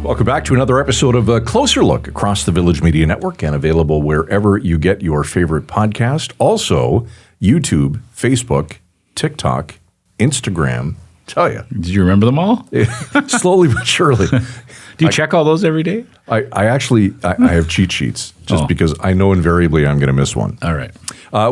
Welcome back to another episode of A Closer Look across the Village Media Network and available wherever you get your favorite podcast. Also, YouTube, Facebook, TikTok, Instagram. Tell you. Did you remember them all? Slowly but surely. Do you check all those every day? I actually have cheat sheets just because I know invariably I'm going to miss one. All right.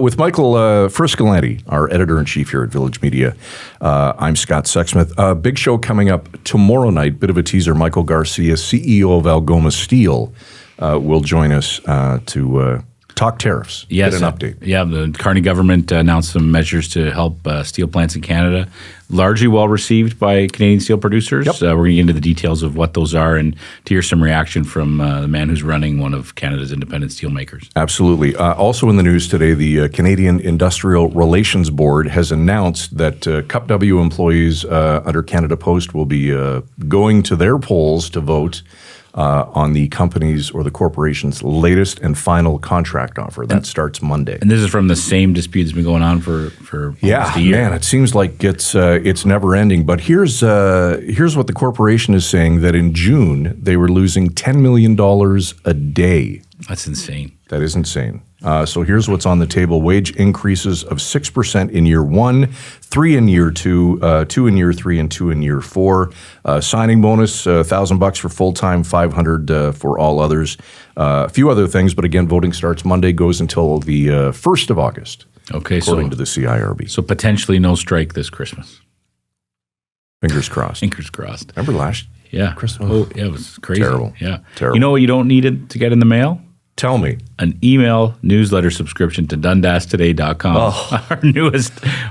With Michael Friscolanti, our editor-in-chief here at Village Media, I'm Scott Sexsmith. Big show coming up tomorrow night. Bit of a teaser. Michael Garcia, CEO of Algoma Steel, will join us to talk tariffs. Yes, get an update. Yeah, the Carney government announced some measures to help steel plants in Canada. Largely well received by Canadian steel producers. Yep. We're going to get into the details of what those are and to hear some reaction from the man who's running one of Canada's independent steel makers. Absolutely. Also in the news today, the Canadian Industrial Relations Board has announced that Cup W employees under Canada Post will be going to their polls to vote on the company's or the corporation's latest and final contract offer. That starts Monday. And this is from the same dispute that's been going on for almost a year. Man, it seems like it's never ending. But here's what the corporation is saying, that in June they were losing $10 million a day. That's insane. That is insane. So here's what's on the table. Wage increases of 6% in year one, 3 in year two, 2 in year three, and 2 in year four. Signing bonus, $1,000 for full-time, $500 for all others. A few other things, but again, voting starts Monday, goes until the 1st of August, okay, according to the CIRB. So potentially no strike this Christmas. Fingers crossed. Fingers crossed. Remember last Christmas? Oh, yeah, it was crazy. Terrible. Yeah. Terrible. You know what you don't need it to get in the mail? Tell me. An email newsletter subscription to DundasToday.com. Oh.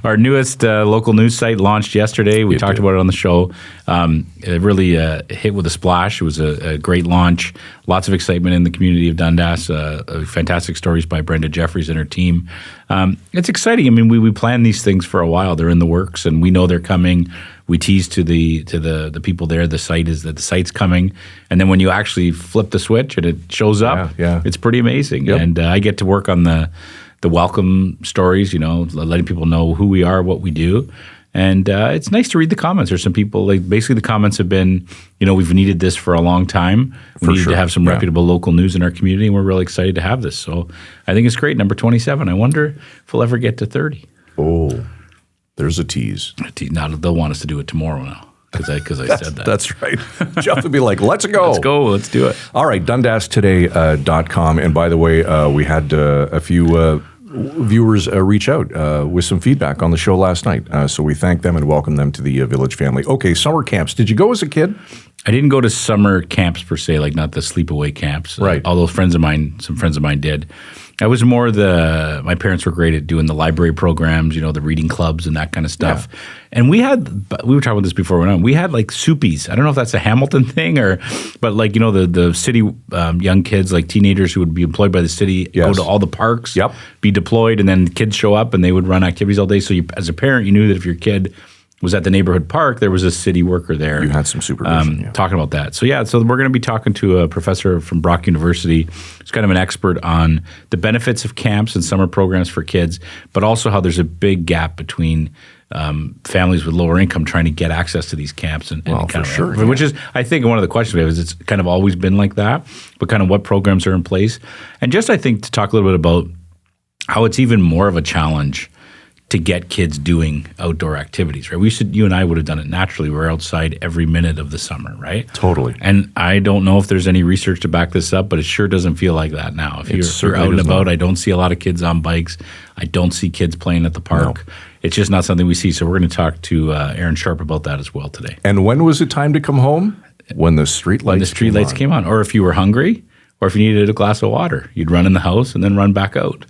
Our newest local news site launched yesterday. We talked about it on the show. It really hit with a splash. It was a great launch. Lots of excitement in the community of Dundas. Fantastic stories by Brenda Jeffries and her team. It's exciting. I mean, we plan these things for a while. They're in the works, and we know they're coming. We tease to the people there. The site's coming, and then when you actually flip the switch and it shows up, it's pretty amazing. Yep. And I get to work on the welcome stories. You know, letting people know who we are, what we do, and it's nice to read the comments. There's some people basically the comments have been, you know, we've needed this for a long time. We need to have some reputable local news in our community, and we're really excited to have this. So I think it's great. Number 27. I wonder if we'll ever get to 30. Oh. There's a tease. Now they'll want us to do it tomorrow now because I said that. That's right. Jeff would be like, let's go. Let's go. Let's do it. All right, DundasToday.com. And by the way, we had a few viewers reach out with some feedback on the show last night. So we thank them and welcome them to the Village family. Okay, summer camps. Did you go as a kid? I didn't go to summer camps per se, like not the sleepaway camps. Right. Although some friends of mine did. I was more my parents were great at doing the library programs, you know, the reading clubs and that kind of stuff. Yeah. And we were talking about this before we went on. We had like soupies. I don't know if that's a Hamilton thing but like, you know, the city young kids, like teenagers who would be employed by the city, go to all the parks, be deployed, and then kids show up and they would run activities all day. So you, as a parent, you knew that if your kid was at the neighborhood park, there was a city worker there. You had some supervision. Talking about that. So we're going to be talking to a professor from Brock University who's kind of an expert on the benefits of camps and summer programs for kids, but also how there's a big gap between families with lower income trying to get access to these camps. Which is, I think, one of the questions we have is it's kind of always been like that, but kind of what programs are in place. And just, I think, to talk a little bit about how it's even more of a challenge to get kids doing outdoor activities, right? You and I would have done it naturally. We're outside every minute of the summer, right? Totally. And I don't know if there's any research to back this up, but it sure doesn't feel like that now. If you're out and about, I don't see a lot of kids on bikes. I don't see kids playing at the park. No. It's just not something we see. So we're going to talk to Erin Sharpe about that as well today. And when was it time to come home? When the streetlights came on. Or if you were hungry, or if you needed a glass of water, you'd run in the house and then run back out.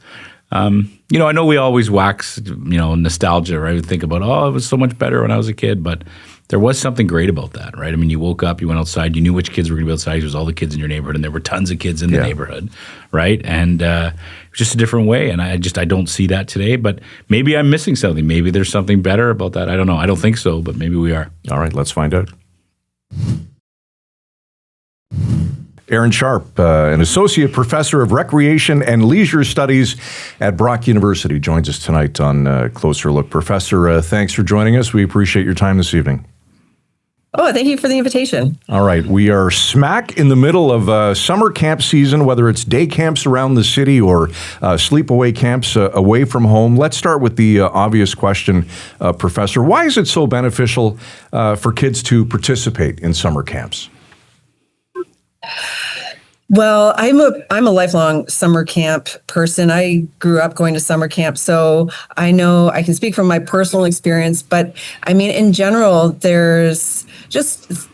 You know, I know we always wax, you know, nostalgia, right? We think about, it was so much better when I was a kid, but there was something great about that, right? I mean, you woke up, you went outside, you knew which kids were going to be outside. It was all the kids in your neighborhood, and there were tons of kids in the neighborhood, right? And it was just a different way, and I don't see that today, but maybe I'm missing something. Maybe there's something better about that. I don't know. I don't think so, but maybe we are. All right, let's find out. Erin Sharpe, an associate professor of recreation and leisure studies at Brock University, joins us tonight on Closer Look. Professor, thanks for joining us. We appreciate your time this evening. Oh, thank you for the invitation. All right. We are smack in the middle of summer camp season, whether it's day camps around the city or sleepaway camps away from home. Let's start with the obvious question, Professor. Why is it so beneficial for kids to participate in summer camps? Well, I'm a lifelong summer camp person. I grew up going to summer camp, so I know I can speak from my personal experience. But I mean, in general, there's just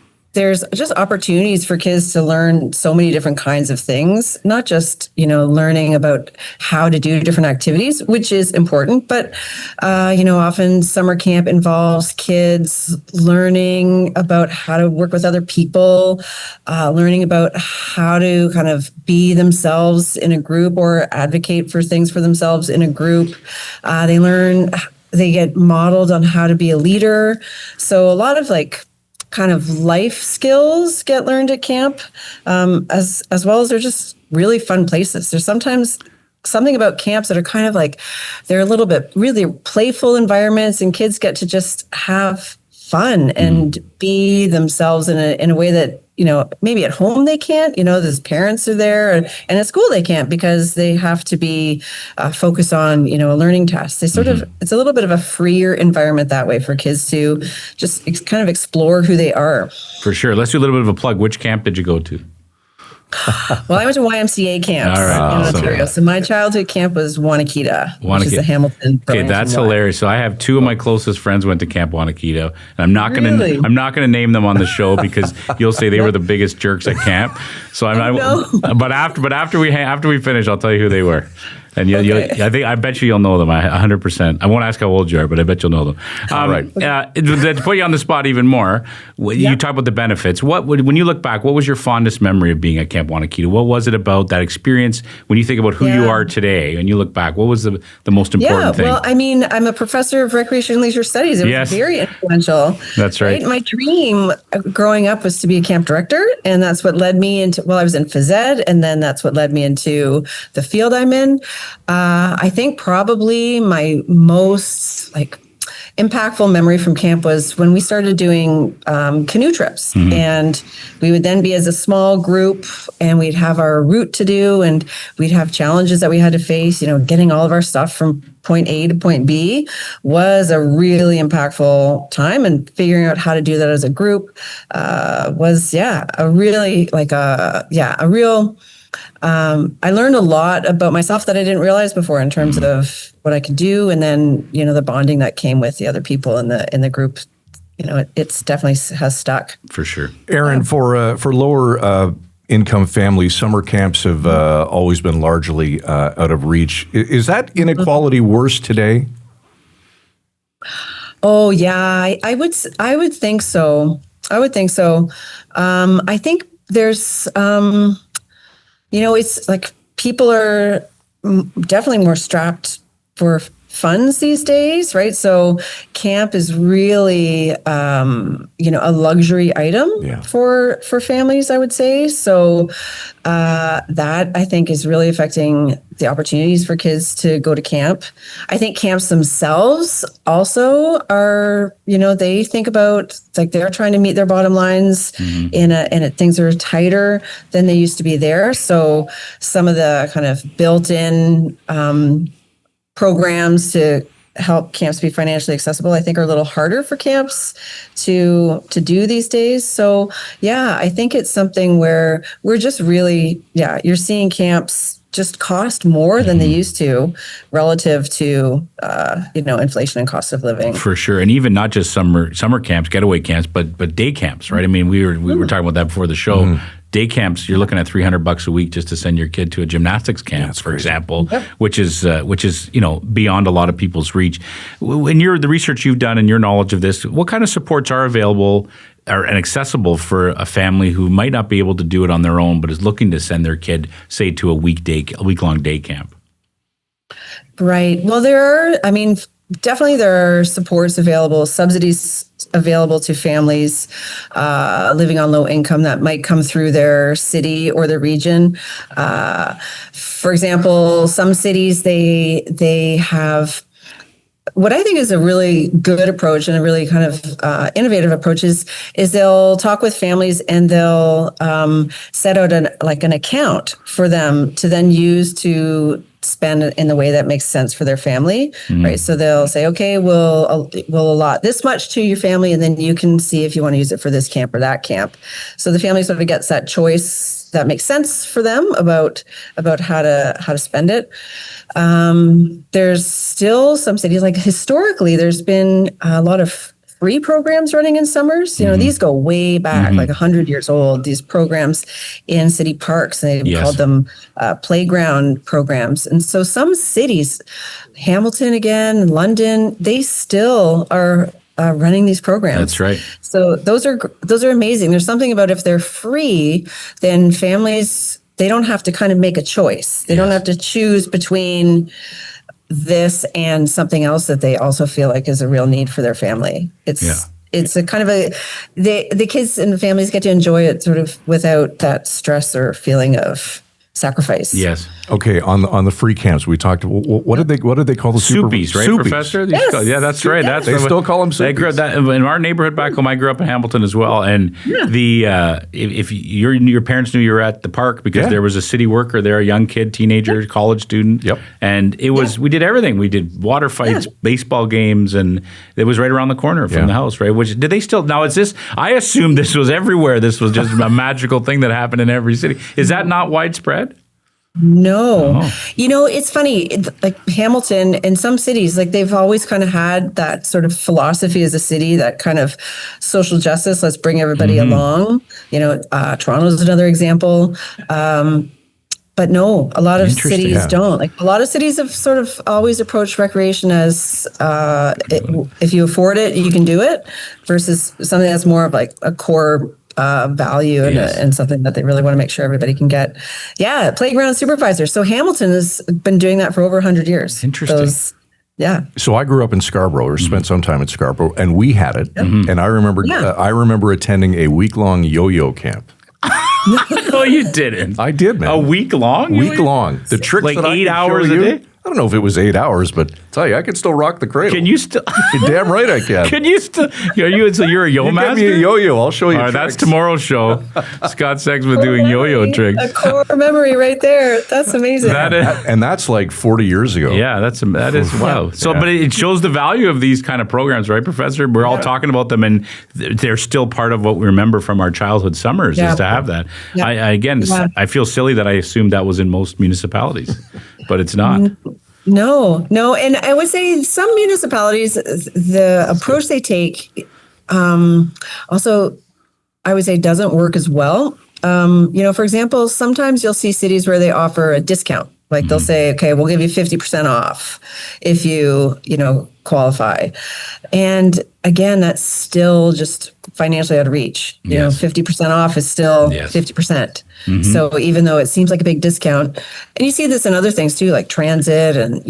opportunities for kids to learn so many different kinds of things, not just, learning about how to do different activities, which is important, but, often summer camp involves kids learning about how to work with other people, learning about how to kind of be themselves in a group or advocate for things for themselves in a group. They get modeled on how to be a leader. So a lot of kind of life skills get learned at camp, as well as they're just really fun places. There's sometimes something about camps that are kind of they're a little bit really playful environments, and kids get to just have fun and be themselves in a way that, maybe at home they can't, there's parents are there, and at school they can't because they have to be focused on, a learning test. They it's a little bit of a freer environment that way for kids to just kind of explore who they are. For sure. Let's do a little bit of a plug. Which camp did you go to? Well, I went to YMCA camps in Ontario. So my childhood camp was Wanakita, which is a Hamilton. Okay, that's hilarious. So I have two of my closest friends went to Camp Wanakita, and I'm not gonna name them on the show because you'll say they were the biggest jerks at camp. So but after we finish, I'll tell you who they were. And I bet you'll know them. 100%. I won't ask how old you are, but I bet you'll know them. Right. To put you on the spot even more, you talk about the benefits. When you look back, what was your fondest memory of being at Camp Wanakita? What was it about that experience? When you think about who you are today, and you look back, what was the most important thing? Well, I mean, I'm a professor of recreation and leisure studies. It was very influential. That's right. My dream growing up was to be a camp director, and that's what led me into. Well, I was in phys ed, and then that's what led me into the field I'm in. I think probably my most impactful memory from camp was when we started doing canoe trips, and we would then be as a small group, and we'd have our route to do, and we'd have challenges that we had to face. Getting all of our stuff from point A to point B was a really impactful time, and figuring out how to do that as a group was a real. I learned a lot about myself that I didn't realize before in terms of what I could do, and then the bonding that came with the other people in the group. It's definitely has stuck for sure. Erin, for lower income families, summer camps have always been largely out of reach. Is that inequality worse today? Oh yeah, I would think so. I would think so. I think there's. It's people are definitely more strapped for funds these days, right? So camp is really, a luxury item for families, I would say. So that I think is really affecting the opportunities for kids to go to camp. I think camps themselves also are, they think about they're trying to meet their bottom lines and things are tighter than they used to be there. So some of the kind of built-in programs to help camps be financially accessible, I think are a little harder for camps to do these days. So yeah, I think it's something where we're just really, you're seeing camps just cost more than they used to relative to, inflation and cost of living. For sure. And even not just summer camps, getaway camps, but day camps, right? I mean, we were talking about that before the show. Day camps, you're looking at $300 a week just to send your kid to a gymnastics camp, for example, which is beyond a lot of people's reach. In the research you've done and your knowledge of this, what kind of supports are available and accessible for a family who might not be able to do it on their own, but is looking to send their kid, say, to a week-long day camp? Right. Well, definitely there are supports available, subsidies available to families living on low income that might come through their city or their region. For example, some cities, they have what I think is a really good approach and a really kind of innovative approach is they'll talk with families and they'll set out an account for them to then use to spend in the way that makes sense for their family, right? So they'll say, okay, we'll allot this much to your family, and then you can see if you want to use it for this camp or that camp. So the family sort of gets that choice that makes sense for them about how to spend it. There's still some cities, like historically, there's been a lot of free programs running in summers. You know, these go way back, like 100 years old, these programs in city parks. They called them playground programs. And so some cities, Hamilton again, London, they still are running these programs. That's right. So those are amazing. There's something about if they're free, then families, they don't have to kind of make a choice. They don't have to choose between this and something else that they also feel like is a real need for their family. It's a kind of the kids and the families get to enjoy it sort of without that stress or feeling of sacrifice. Yes. Okay, on the free camps we talked. What did they call the Soupies, right, Professor? Yes. Yeah, that's right. Yes. They still call them soupies. In our neighborhood back home, I grew up in Hamilton as well, and if your parents knew you were at the park because there was a city worker there, a young kid, teenager, college student. Yep. And it was we did everything. We did water fights, baseball games, and it was right around the corner from the house. Right? Which did they still? Now is this? I assumed this was everywhere. This was just a magical thing that happened in every city. Is that not widespread? No. You know, it's funny, like Hamilton and some cities, like they've always kind of had that sort of philosophy as a city, that kind of social justice, let's bring everybody along. You know, Toronto's another example. But no, a lot of cities don't. Like a lot of cities have sort of always approached recreation as if you afford it, you can do it, versus something that's more of like a core value and something that they really want to make sure everybody can get. Yeah, playground supervisor. So Hamilton has been doing that for over 100 years. Interesting. So I grew up in Scarborough, or spent some time in Scarborough, and we had it. And I remember attending a week-long yo-yo camp. No, you didn't. I did, man. A week long? Week-long. The tricks like that 8 I hours show a you, day? I don't know if it was 8 hours, but tell you, I can still rock the cradle. Can you still? You're damn right I can. Can you still? So you're a yo You master? give me a yo-yo, I'll show you All right, tricks. that's tomorrow's show. Scott Sexsmith doing yo-yo tricks. A core memory right there. That's amazing. That is, And that's like 40 years ago. yeah, that is wow. So, but it shows the value of these kind of programs, right, Professor? We're all talking about them, and they're still part of what we remember from our childhood summers is to have that. Yeah. I feel silly that I assumed that was in most municipalities, but it's not. No. And I would say some municipalities, the approach they take also, I would say, doesn't work as well. You know, for example, sometimes you'll see cities where they offer a discount. Like they'll say, okay, we'll give you 50% off if you qualify. And again, that's still just financially out of reach. You know, 50% off is still 50%. So even though it seems like a big discount, and you see this in other things too, like transit and,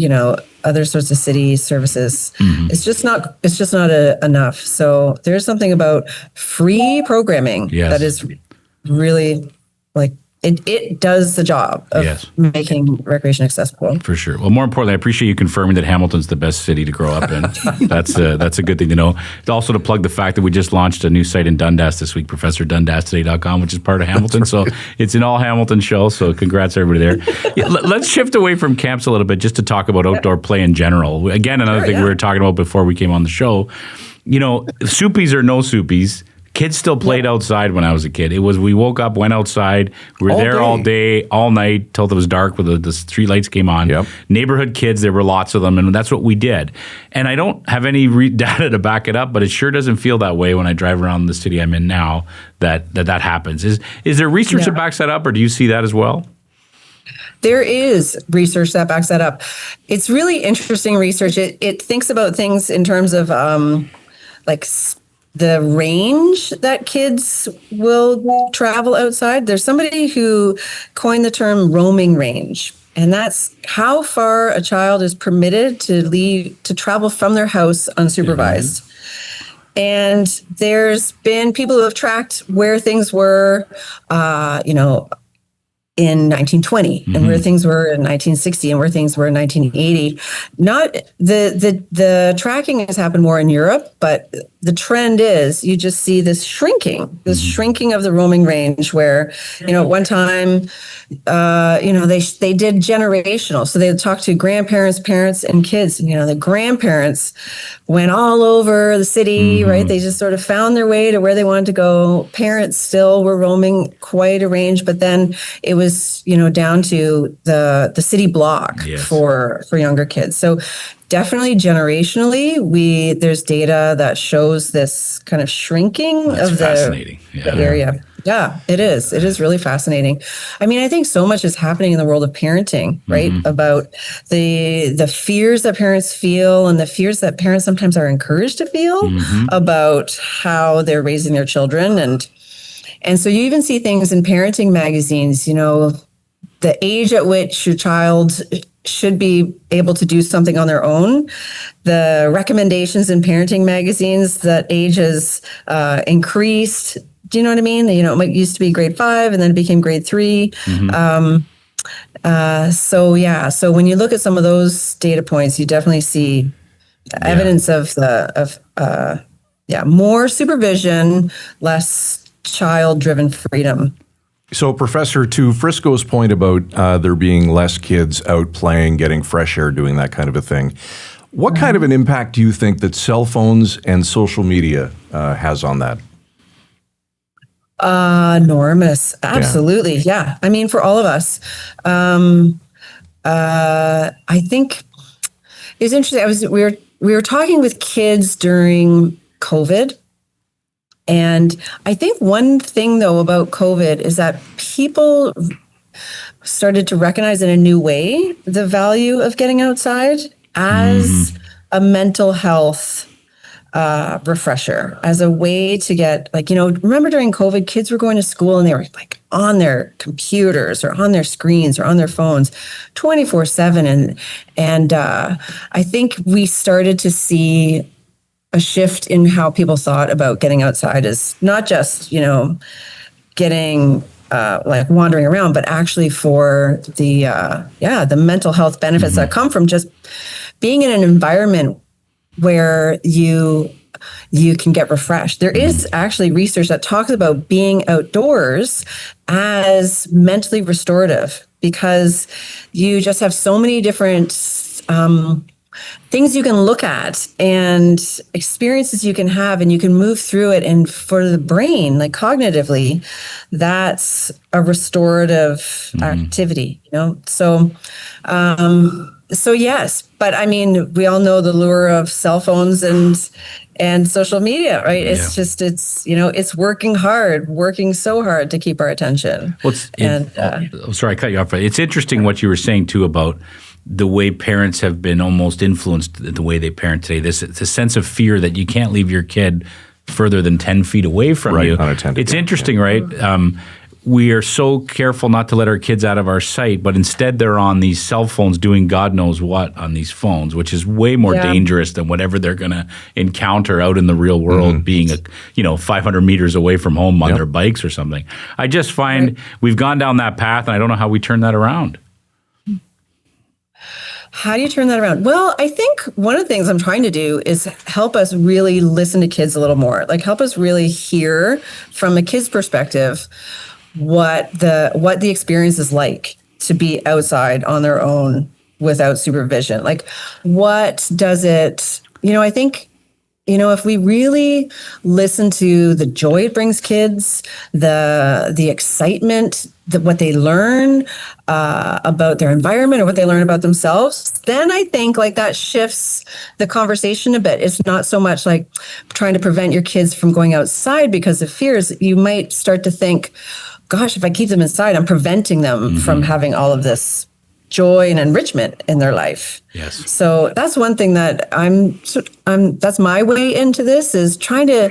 other sorts of city services, it's just not enough. So there's something about free programming that is really like, it does the job of making recreation accessible. For sure. Well, more importantly, I appreciate you confirming that Hamilton's the best city to grow up in. That's a good thing to know. Also to plug the fact that we just launched a new site in Dundas this week, ProfessorDundastoday.com, which is part of Hamilton. Right. So it's an all Hamilton show. So congrats everybody there. Let's shift away from camps a little bit just to talk about outdoor play in general. Again, another thing we were talking about before we came on the show. Soupies or no soupies, kids still played outside when I was a kid. It was, we woke up, went outside, we were there all day, all night, till it was dark with the street lights came on. Yep. Neighborhood kids, there were lots of them, and that's what we did. And I don't have any data to back it up, but it sure doesn't feel that way when I drive around the city I'm in now that happens. Is there research that backs that up, or do you see that as well? There is research that backs that up. It's really interesting research. It thinks about things in terms of the range that kids will travel outside. There's somebody who coined the term roaming range, and that's how far a child is permitted to travel from their house unsupervised. And there's been people who have tracked where things were, in in 1920 and where things were in 1960 and where things were in 1980. Not the tracking has happened more in Europe, but the trend is you just see this shrinking of the roaming range where, at one time, they did generational. So they talked to grandparents, parents, and kids. The grandparents went all over the city, right? They just sort of found their way to where they wanted to go. Parents still were roaming quite a range, but then it was, down to the city block for younger kids. So definitely generationally, there's data that shows this kind of shrinking of the area. Yeah, it is. It is really fascinating. I mean, I think so much is happening in the world of parenting, right? About the fears that parents feel and the fears that parents sometimes are encouraged to feel about how they're raising their children. And so you even see things in parenting magazines, the age at which your child should be able to do something on their own. The recommendations in parenting magazines that age has increased. Do you know what I mean? It used to be grade 5 and then it became grade 3. So when you look at some of those data points, you definitely see evidence of more supervision, less child-driven freedom. So, Professor, to Frisco's point about there being less kids out playing, getting fresh air, doing that kind of a thing, what kind of an impact do you think that cell phones and social media has on that? Enormous. Absolutely. Yeah. I mean, for all of us, I think it's interesting. We were talking with kids during COVID. And I think one thing, though, about COVID is that people started to recognize in a new way the value of getting outside as a mental health refresher, as a way to get, remember during COVID, kids were going to school and they were on their computers or on their screens or on their phones 24/7. And I think we started to see a shift in how people thought about getting outside as not just, getting wandering around, but actually for the mental health benefits that come from just being in an environment where you can get refreshed. There is actually research that talks about being outdoors as mentally restorative because you just have so many different things you can look at and experiences you can have, and you can move through it. And for the brain, cognitively, that's a restorative activity, So yes, but I mean, we all know the lure of cell phones and social media, right? It's just, it's working so hard to keep our attention. Sorry, I cut you off. It's interesting what you were saying too about the way parents have been almost influenced the way they parent today. This sense of fear that you can't leave your kid further than 10 feet away from you. Unattended. It's interesting, right? We are so careful not to let our kids out of our sight, but instead they're on these cell phones doing God knows what on these phones, which is way more dangerous than whatever they're going to encounter out in the real world, being 500 meters away from home on their bikes or something. I just find we've gone down that path, and I don't know how we turn that around. How do you turn that around? Well, I think one of the things I'm trying to do is help us really listen to kids a little more, help us really hear from a kid's perspective what the experience is like to be outside on their own without supervision. What does it, I think, if we really listen to the joy it brings kids, the excitement, what they learn about their environment or what they learn about themselves, then I think that shifts the conversation a bit. It's not so much trying to prevent your kids from going outside because of fears. You might start to think, gosh, if I keep them inside, I'm preventing them from having all of this joy and enrichment in their life. Yes. So that's one thing that that's my way into this, is trying to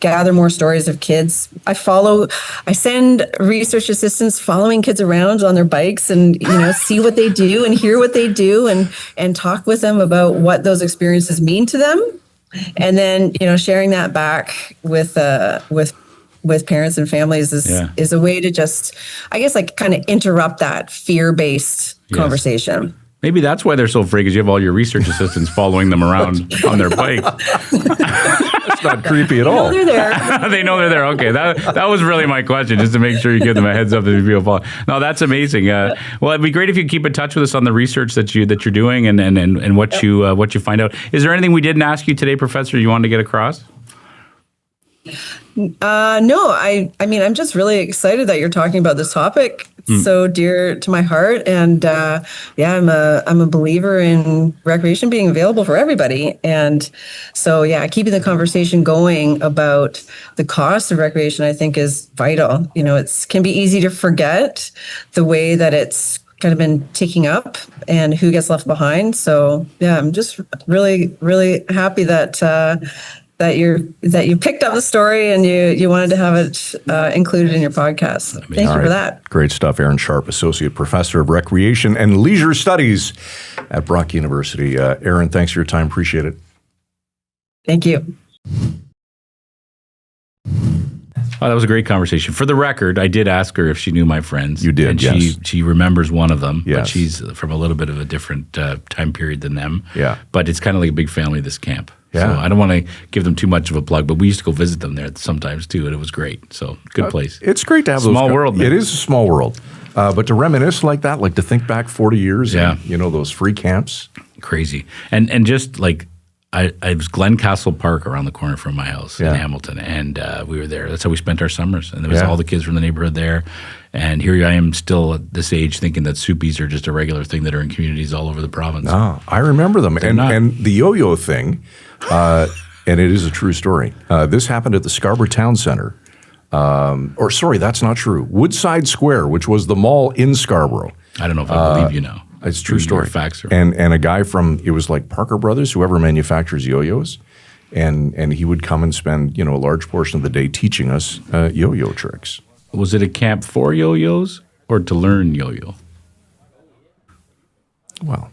gather more stories of kids. I send research assistants following kids around on their bikes and, see what they do and hear what they do and talk with them about what those experiences mean to them. And then, sharing that back with with parents and families is a way to just, I guess, like kind of interrupt that fear-based conversation. Maybe that's why they're so afraid, because you have all your research assistants following them around on their bike. That's not creepy at all. They're there. They know they're there. Okay, that was really my question, just to make sure you give them a heads up if you fall. No, that's amazing. Well, it'd be great if you keep in touch with us on the research that you're doing and what you find out. Is there anything we didn't ask you today, Professor, you wanted to get across? No, I mean, I'm just really excited that you're talking about this topic. It's so dear to my heart. And I'm a believer in recreation being available for everybody. And so, keeping the conversation going about the cost of recreation, I think, is vital. You know, it can be easy to forget the way that it's kind of been ticking up and who gets left behind. So, I'm just really, really happy that that you picked up the story and you wanted to have it included in your podcast. Thank you for that. Great stuff. Erin Sharpe, Associate Professor of Recreation and Leisure Studies at Brock University. Erin, thanks for your time. Appreciate it. Thank you. Oh, that was a great conversation. For the record, I did ask her if she knew my friends. You did, and yes. She remembers one of them, yes. But she's from a little bit of a different time period than them. Yeah. But it's kind of like a big family, this camp. Yeah. So I don't want to give them too much of a plug, but we used to go visit them there sometimes too, and it was great. So good place. It's great to have Small world, man. It is a small world. But to reminisce like that, like to think back 40 years, and, those free camps. Crazy. And just like, I was Glencastle Park around the corner from my house in Hamilton, and we were there. That's how we spent our summers. And there was all the kids from the neighborhood there. And here I am still at this age thinking that soupies are just a regular thing that are in communities all over the province. Oh, I remember them. And the yo-yo thing, and it is a true story. This happened at the Scarborough Town Center. That's not true. Woodside Square, which was the mall in Scarborough. I don't know if I believe you now. It's a true story. Facts and a guy from, it was like Parker Brothers, whoever manufactures yo-yos, and he would come and spend, a large portion of the day teaching us yo-yo tricks. Was it a camp for yo-yos or to learn yo-yo? Well,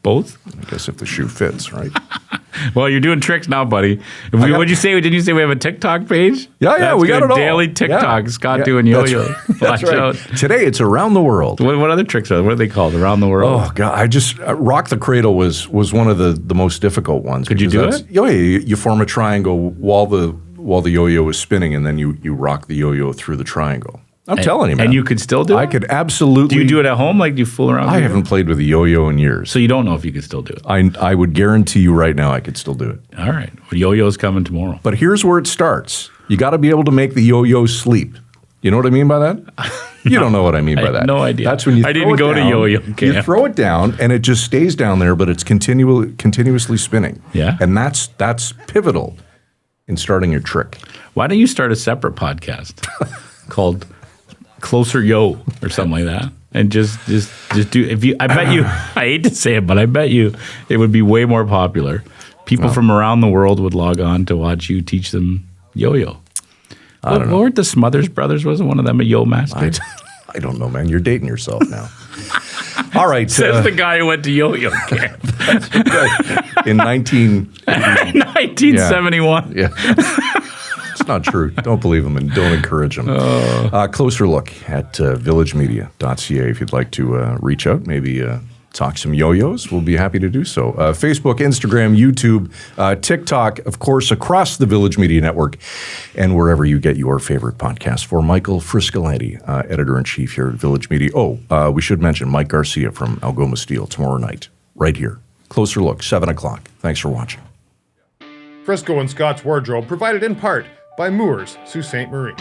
both? I guess if the shoe fits, right? Well, you're doing tricks now, buddy. Didn't you say we have a TikTok page? Yeah, we got it all. Daily TikTok, Scott doing yo-yo. That's right. Today it's around the world. What other tricks are there? What are they called? Around the world? Oh, God. I just, Rock the Cradle was one of the most difficult ones. Could you do it? Yeah, you form a triangle while the yo-yo is spinning, and then you rock the yo-yo through the triangle. I'm telling you, man. And you could still do it? I could absolutely. Do you do it at home? Like, do you fool around? I haven't played with a yo-yo in years. So you don't know if you could still do it? I would guarantee you right now I could still do it. All right. Well, yo-yo's coming tomorrow. But here's where it starts. You got to be able to make the yo-yo sleep. You know what I mean by that? You don't know what I mean by that. No idea. That's when you I didn't go to yo-yo camp. You throw it down, and it just stays down there, but it's continuously spinning. Yeah. And that's pivotal in starting your trick. Why don't you start a separate podcast called Closer Yo or something like that? And just do, I bet you, I hate to say it, but I bet you it would be way more popular. People from around the world would log on to watch you teach them yo-yo. I don't know. Weren't the Smothers Brothers, wasn't one of them a yo master? I don't know, man. You're dating yourself now. All right. Says the guy who went to yo-yo camp. In 1971. Yeah. It's not true. Don't believe them and don't encourage them. Closer look at villagemedia.ca if you'd like to reach out, maybe talk some yo-yos. We'll be happy to do so. Facebook, Instagram, YouTube, TikTok, of course, across the Village Media Network, and wherever you get your favorite podcast. For Michael Friscoletti, Editor-in-Chief here at Village Media. We should mention Mike Garcia from Algoma Steel tomorrow night, right here. Closer look, 7 o'clock. Thanks for watching. Frisco and Scott's Wardrobe provided in part by Moores, Sault Ste. Marie.